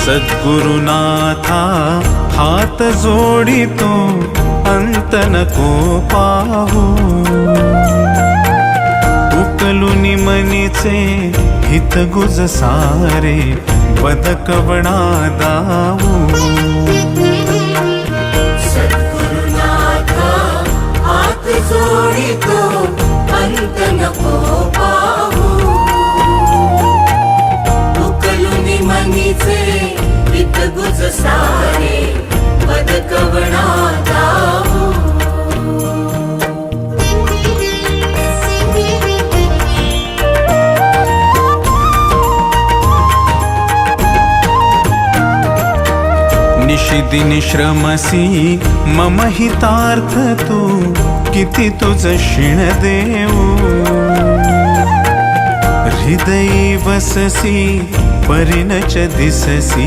सद्गुरुनाथा हात जोडितो अंत नको पाहू उकलुनी मनीचे हित गुज सारे बदकवणा दाऊ सद्गुरुनाथा हात जोडितो अंत नको पाहू उकलुनी मनीचे हित गुज सारे बदकवणा दाऊ निशिदिनी श्रमसी मम हितार्थ तू किती तुझ शिण देऊ हृदयी वससी परिणच दिससी